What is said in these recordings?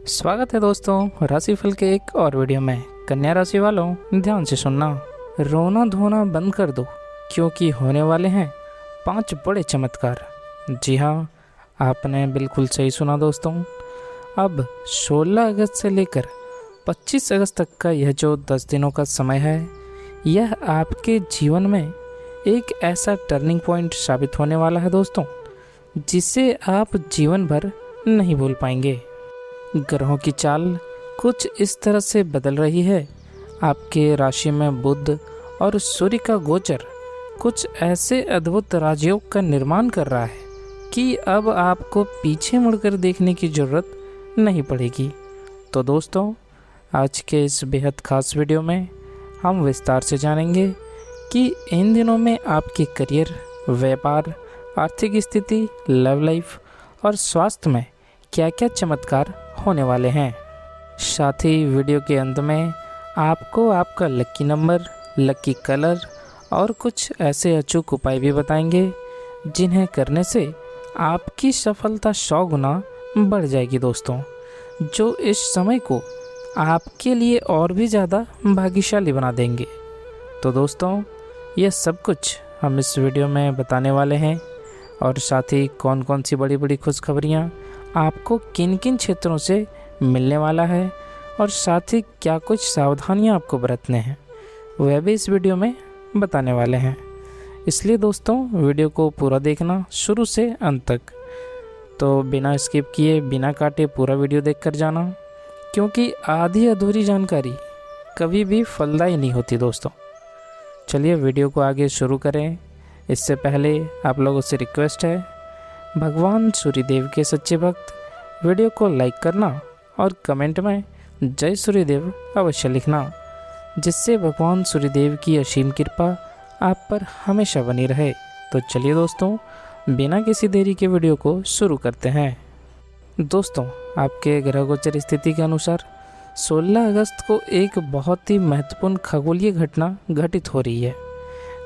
स्वागत है दोस्तों राशिफल के एक और वीडियो में। कन्या राशि वालों ध्यान से सुनना, रोना धोना बंद कर दो क्योंकि होने वाले हैं 5 बड़े चमत्कार। जी हाँ, आपने बिल्कुल सही सुना दोस्तों। अब 16 अगस्त से लेकर 25 अगस्त तक का यह जो 10 दिनों का समय है, यह आपके जीवन में एक ऐसा टर्निंग पॉइंट साबित होने वाला है दोस्तों, जिसे आप जीवन भर नहीं भूल पाएंगे। ग्रहों की चाल कुछ इस तरह से बदल रही है। आपके राशि में बुध और सूर्य का गोचर कुछ ऐसे अद्भुत राजयोग का निर्माण कर रहा है कि अब आपको पीछे मुड़कर देखने की ज़रूरत नहीं पड़ेगी। तो दोस्तों, आज के इस बेहद खास वीडियो में हम विस्तार से जानेंगे कि इन दिनों में आपके करियर, व्यापार, आर्थिक स्थिति, लव लाइफ और स्वास्थ्य में क्या क्या चमत्कार होने वाले हैं। साथ ही वीडियो के अंत में आपको आपका लकी नंबर, लकी कलर और कुछ ऐसे अचूक उपाय भी बताएंगे जिन्हें करने से आपकी सफलता 100 गुना बढ़ जाएगी दोस्तों, जो इस समय को आपके लिए और भी ज़्यादा भाग्यशाली बना देंगे। तो दोस्तों, यह सब कुछ हम इस वीडियो में बताने वाले हैं और साथ ही कौन कौन सी बड़ी बड़ी खुशखबरियाँ आपको किन किन क्षेत्रों से मिलने वाला है और साथ ही क्या कुछ सावधानियां आपको बरतने हैं, वह भी इस वीडियो में बताने वाले हैं। इसलिए दोस्तों, वीडियो को पूरा देखना शुरू से अंत तक। तो बिना स्किप किए, बिना काटे पूरा वीडियो देखकर जाना, क्योंकि आधी अधूरी जानकारी कभी भी फलदायी नहीं होती दोस्तों। चलिए वीडियो को आगे शुरू करें। इससे पहले आप लोगों से रिक्वेस्ट है, भगवान सूर्यदेव के सच्चे भक्त वीडियो को लाइक करना और कमेंट में जय सूर्यदेव अवश्य लिखना, जिससे भगवान सूर्यदेव की असीम कृपा आप पर हमेशा बनी रहे। तो चलिए दोस्तों, बिना किसी देरी के वीडियो को शुरू करते हैं। दोस्तों, आपके ग्रह गोचर स्थिति के अनुसार 16 अगस्त को एक बहुत ही महत्वपूर्ण खगोलीय घटना घटित हो रही है।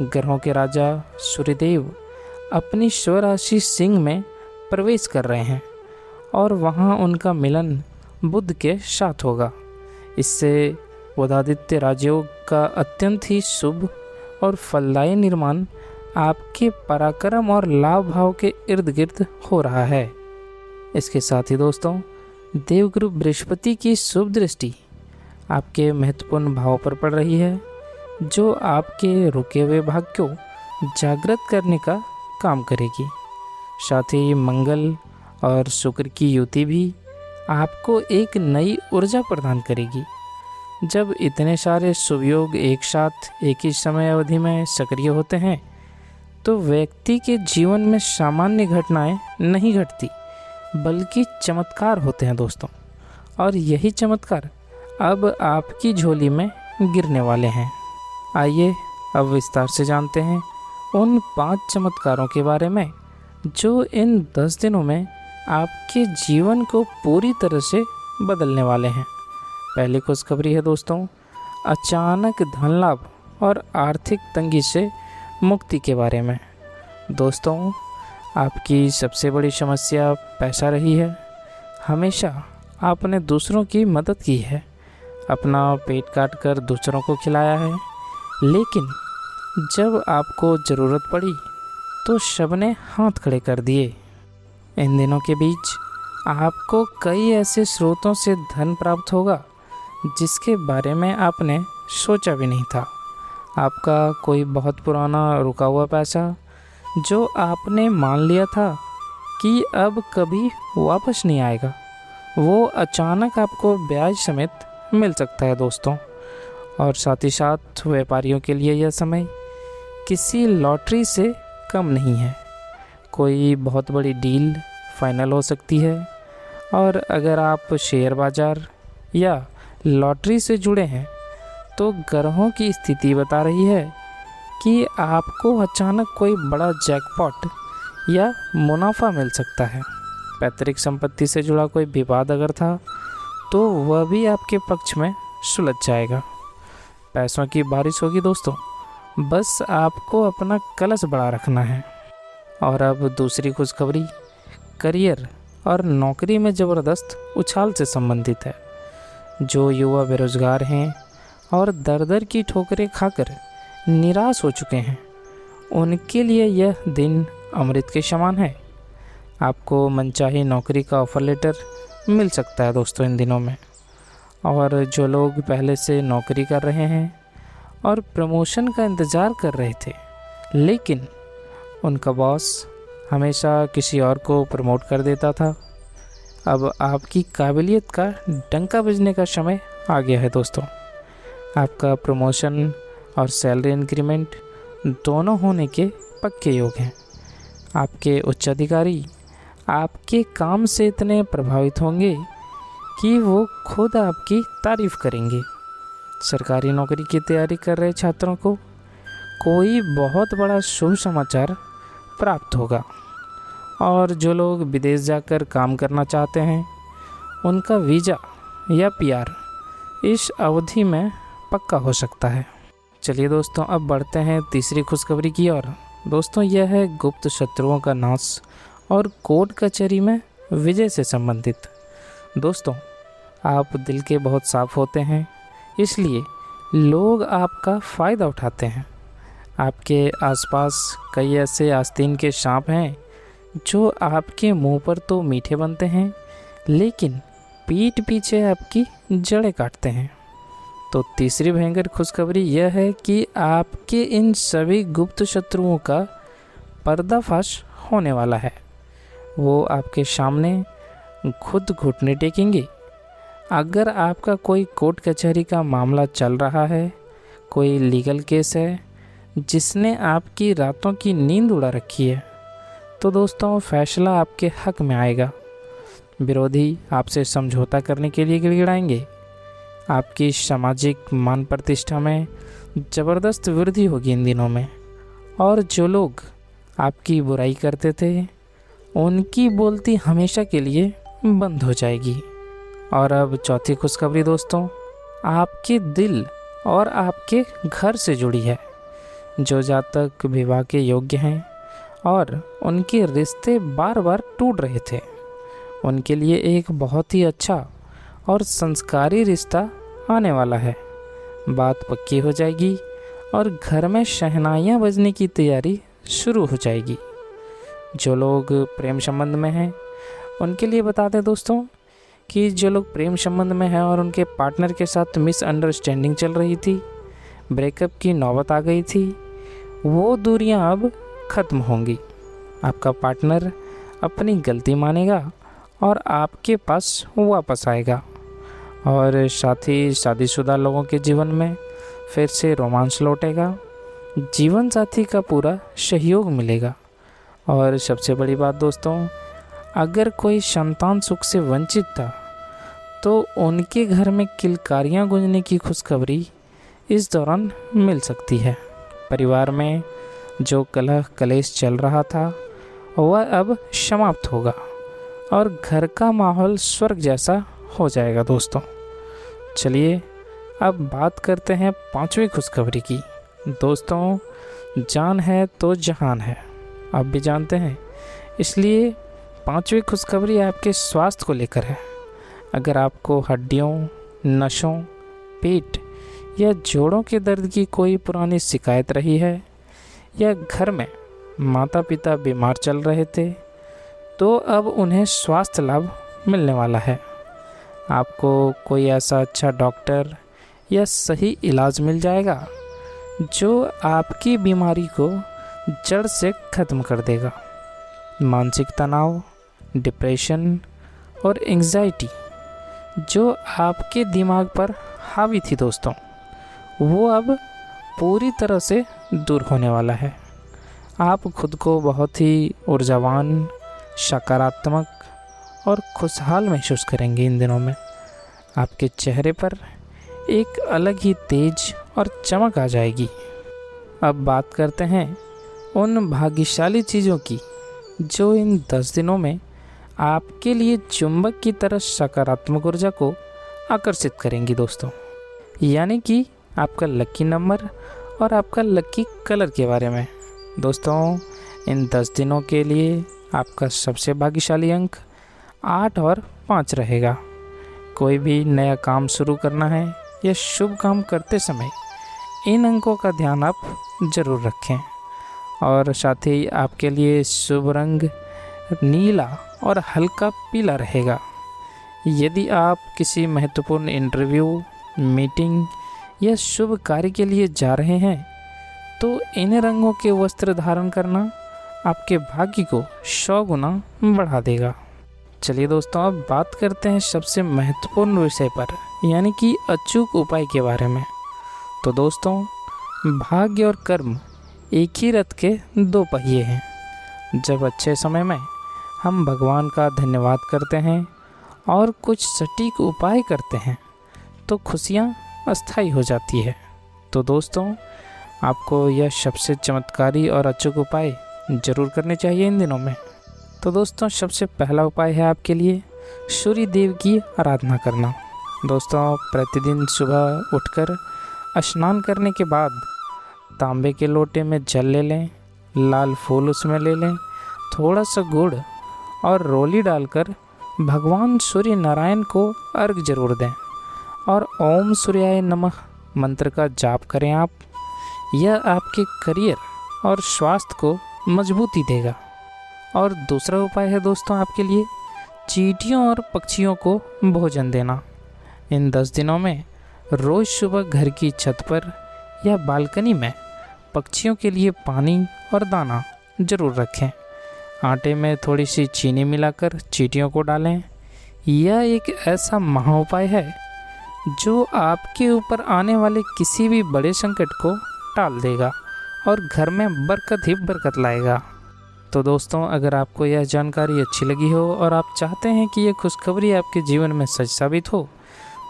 ग्रहों के राजा सूर्यदेव अपनी स्वराशि सिंह में प्रवेश कर रहे हैं और वहां उनका मिलन बुध के साथ होगा। इससे बुधादित्य राजयोग का अत्यंत ही शुभ और फलदायी निर्माण आपके पराक्रम और लाभ भाव के इर्द गिर्द हो रहा है। इसके साथ ही दोस्तों, देवगुरु बृहस्पति की शुभ दृष्टि आपके महत्वपूर्ण भाव पर पड़ रही है, जो आपके रुके हुए भाग्य को जागृत करने का काम करेगी। साथ ही मंगल और शुक्र की युति भी आपको एक नई ऊर्जा प्रदान करेगी। जब इतने सारे शुभ योग एक साथ एक ही समय अवधि में सक्रिय होते हैं, तो व्यक्ति के जीवन में सामान्य घटनाएं नहीं घटती, बल्कि चमत्कार होते हैं दोस्तों। और यही चमत्कार अब आपकी झोली में गिरने वाले हैं। आइए अब विस्तार से जानते हैं उन 5 चमत्कारों के बारे में, जो इन 10 दिनों में आपके जीवन को पूरी तरह से बदलने वाले हैं। पहली खुशखबरी है दोस्तों, अचानक धन लाभ और आर्थिक तंगी से मुक्ति के बारे में। दोस्तों, आपकी सबसे बड़ी समस्या पैसा रही है। हमेशा आपने दूसरों की मदद की है, अपना पेट काट कर दूसरों को खिलाया है, लेकिन जब आपको ज़रूरत पड़ी तो सबने हाथ खड़े कर दिए। इन दिनों के बीच आपको कई ऐसे स्रोतों से धन प्राप्त होगा जिसके बारे में आपने सोचा भी नहीं था। आपका कोई बहुत पुराना रुका हुआ पैसा, जो आपने मान लिया था कि अब कभी वापस नहीं आएगा, वो अचानक आपको ब्याज समेत मिल सकता है दोस्तों। और साथ ही साथ व्यापारियों के लिए यह समय किसी लॉटरी से कम नहीं है। कोई बहुत बड़ी डील फाइनल हो सकती है। और अगर आप शेयर बाज़ार या लॉटरी से जुड़े हैं, तो ग्रहों की स्थिति बता रही है कि आपको अचानक कोई बड़ा जैकपॉट या मुनाफा मिल सकता है। पैतृक संपत्ति से जुड़ा कोई विवाद अगर था, तो वह भी आपके पक्ष में सुलझ जाएगा। पैसों की बारिश होगी दोस्तों, बस आपको अपना कलश बढ़ा रखना है। और अब दूसरी खुशखबरी, करियर और नौकरी में ज़बरदस्त उछाल से संबंधित है। जो युवा बेरोजगार हैं और दर दर की ठोकरें खाकर निराश हो चुके हैं, उनके लिए यह दिन अमृत के समान है। आपको मनचाही नौकरी का ऑफ़र लेटर मिल सकता है दोस्तों इन दिनों में। और जो लोग पहले से नौकरी कर रहे हैं और प्रमोशन का इंतज़ार कर रहे थे, लेकिन उनका बॉस हमेशा किसी और को प्रमोट कर देता था, अब आपकी काबिलियत का डंका बजने का समय आ गया है दोस्तों। आपका प्रमोशन और सैलरी इंक्रीमेंट दोनों होने के पक्के योग हैं। आपके उच्च अधिकारी आपके काम से इतने प्रभावित होंगे कि वो खुद आपकी तारीफ़ करेंगे। सरकारी नौकरी की तैयारी कर रहे छात्रों को कोई बहुत बड़ा शुभ समाचार प्राप्त होगा। और जो लोग विदेश जाकर काम करना चाहते हैं, उनका वीज़ा या पीआर इस अवधि में पक्का हो सकता है। चलिए दोस्तों, अब बढ़ते हैं तीसरी खुशखबरी की ओर। दोस्तों, यह है गुप्त शत्रुओं का नाश और कोर्ट कचहरी में विजय से संबंधित। दोस्तों, आप दिल के बहुत साफ होते हैं, इसलिए लोग आपका फ़ायदा उठाते हैं। आपके आसपास कई ऐसे आस्तीन के सांप हैं जो आपके मुंह पर तो मीठे बनते हैं, लेकिन पीठ पीछे आपकी जड़ें काटते हैं। तो तीसरी भयंकर खुशखबरी यह है कि आपके इन सभी गुप्त शत्रुओं का पर्दाफाश होने वाला है। वो आपके सामने खुद घुटने टेकेंगे। अगर आपका कोई कोर्ट कचहरी का मामला चल रहा है, कोई लीगल केस है जिसने आपकी रातों की नींद उड़ा रखी है, तो दोस्तों फैसला आपके हक में आएगा। विरोधी आपसे समझौता करने के लिए गिड़गिड़ाएंगे। आपकी सामाजिक मान प्रतिष्ठा में ज़बरदस्त वृद्धि होगी इन दिनों में। और जो लोग आपकी बुराई करते थे, उनकी बोलती हमेशा के लिए बंद हो जाएगी। और अब चौथी खुशखबरी दोस्तों, आपके दिल और आपके घर से जुड़ी है। जो जातक विवाह के योग्य हैं और उनके रिश्ते बार बार टूट रहे थे, उनके लिए एक बहुत ही अच्छा और संस्कारी रिश्ता आने वाला है। बात पक्की हो जाएगी और घर में शहनाइयाँ बजने की तैयारी शुरू हो जाएगी। जो लोग प्रेम संबंध में हैं, उनके लिए बता दें दोस्तों कि जो लोग प्रेम संबंध में हैं और उनके पार्टनर के साथ मिसअंडरस्टैंडिंग चल रही थी, ब्रेकअप की नौबत आ गई थी, वो दूरियां अब ख़त्म होंगी। आपका पार्टनर अपनी गलती मानेगा और आपके पास वापस आएगा। और साथ ही शादीशुदा लोगों के जीवन में फिर से रोमांस लौटेगा। जीवन साथी का पूरा सहयोग मिलेगा। और सबसे बड़ी बात दोस्तों, अगर कोई संतान सुख से वंचित था, तो उनके घर में किलकारियाँ गूंजने की खुशखबरी इस दौरान मिल सकती है। परिवार में जो कलह कलेश चल रहा था, वह अब समाप्त होगा और घर का माहौल स्वर्ग जैसा हो जाएगा दोस्तों। चलिए अब बात करते हैं पांचवी खुशखबरी की। दोस्तों, जान है तो जहान है, आप भी जानते हैं, इसलिए पांचवी खुशखबरी आपके स्वास्थ्य को लेकर है। अगर आपको हड्डियों, नसों, पेट या जोड़ों के दर्द की कोई पुरानी शिकायत रही है, या घर में माता पिता बीमार चल रहे थे, तो अब उन्हें स्वास्थ्य लाभ मिलने वाला है। आपको कोई ऐसा अच्छा डॉक्टर या सही इलाज मिल जाएगा जो आपकी बीमारी को जड़ से ख़त्म कर देगा। मानसिक तनाव, डिप्रेशन और एंग्जाइटी जो आपके दिमाग पर हावी थी दोस्तों, वो अब पूरी तरह से दूर होने वाला है। आप खुद को बहुत ही ऊर्जावान, सकारात्मक और खुशहाल महसूस करेंगे इन दिनों में। आपके चेहरे पर एक अलग ही तेज और चमक आ जाएगी। अब बात करते हैं उन भाग्यशाली चीज़ों की जो इन 10 दिनों में आपके लिए चुंबक की तरह सकारात्मक ऊर्जा को आकर्षित करेंगी दोस्तों। यानी कि आपका लकी नंबर और आपका लकी कलर के बारे में। दोस्तों, इन 10 दिनों के लिए आपका सबसे भाग्यशाली अंक 8 और 5 रहेगा। कोई भी नया काम शुरू करना है या शुभ काम करते समय इन अंकों का ध्यान आप ज़रूर रखें। और साथ ही आपके लिए शुभ रंग नीला और हल्का पीला रहेगा। यदि आप किसी महत्वपूर्ण इंटरव्यू, मीटिंग या शुभ कार्य के लिए जा रहे हैं तो इन रंगों के वस्त्र धारण करना आपके भाग्य को 100 गुना बढ़ा देगा। चलिए दोस्तों, अब बात करते हैं सबसे महत्वपूर्ण विषय पर, यानी कि अचूक उपाय के बारे में। तो दोस्तों, भाग्य और कर्म एक ही रथ के 2 पहिए हैं। जब अच्छे समय में हम भगवान का धन्यवाद करते हैं और कुछ सटीक उपाय करते हैं तो खुशियाँ अस्थायी हो जाती है। तो दोस्तों, आपको यह सबसे चमत्कारी और अचूक उपाय ज़रूर करने चाहिए इन दिनों में। तो दोस्तों, सबसे पहला उपाय है आपके लिए सूर्य देव की आराधना करना। दोस्तों, प्रतिदिन सुबह उठकर स्नान करने के बाद तांबे के लोटे में जल ले लें, लाल फूल उसमें ले लें, थोड़ा सा गुड़ और रोली डालकर भगवान सूर्य नारायण को अर्घ जरूर दें और ओम सूर्याय नमः मंत्र का जाप करें आप। यह आपके करियर और स्वास्थ्य को मजबूती देगा। और दूसरा उपाय है दोस्तों आपके लिए चींटियों और पक्षियों को भोजन देना। इन 10 दिनों में रोज़ सुबह घर की छत पर या बालकनी में पक्षियों के लिए पानी और दाना ज़रूर रखें। आटे में थोड़ी सी चीनी मिलाकर चींटियों को डालें। यह एक ऐसा महा उपाय है जो आपके ऊपर आने वाले किसी भी बड़े संकट को टाल देगा और घर में बरकत ही बरकत लाएगा। तो दोस्तों, अगर आपको यह जानकारी अच्छी लगी हो और आप चाहते हैं कि यह खुशखबरी आपके जीवन में सच साबित हो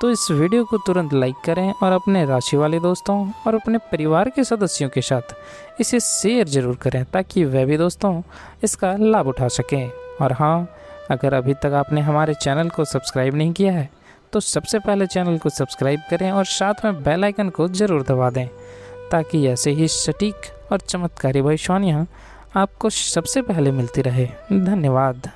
तो इस वीडियो को तुरंत लाइक करें और अपने राशि वाले दोस्तों और अपने परिवार के सदस्यों के साथ इसे शेयर ज़रूर करें ताकि वे भी दोस्तों इसका लाभ उठा सकें। और हाँ, अगर अभी तक आपने हमारे चैनल को सब्सक्राइब नहीं किया है तो सबसे पहले चैनल को सब्सक्राइब करें और साथ में बेल आइकन को ज़रूर दबा दें ताकि ऐसे ही सटीक और चमत्कारी भविष्यवाणियाँ आपको सबसे पहले मिलती रहे। धन्यवाद।